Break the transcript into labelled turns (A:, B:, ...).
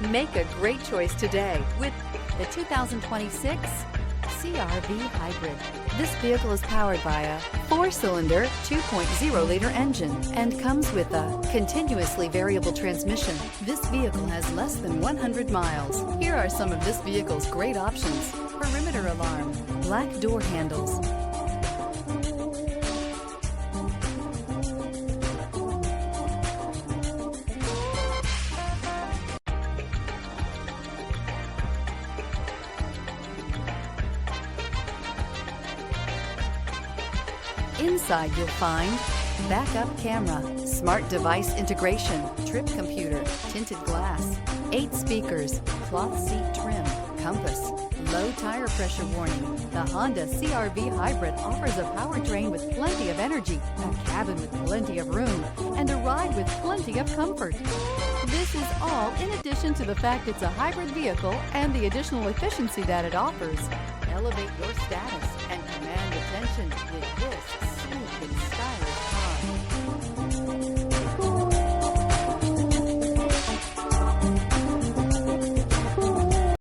A: Make a great choice today with the 2026 CR-V Hybrid. This vehicle is powered by a 4-cylinder, 2.0-liter engine and comes with a continuously variable transmission. This vehicle has less than 100 miles. Here are some of this vehicle's great options: perimeter alarm, black door handles, inside you'll find backup camera, smart device integration, trip computer, tinted glass, 8 speakers, cloth seat trim, compass, low tire pressure warning. The Honda CR-V Hybrid offers a powertrain with plenty of energy, a cabin with plenty of room, and a ride with plenty of comfort. This is all in addition to the fact it's a hybrid vehicle and the additional efficiency that it offers. Elevate your status and command attention with this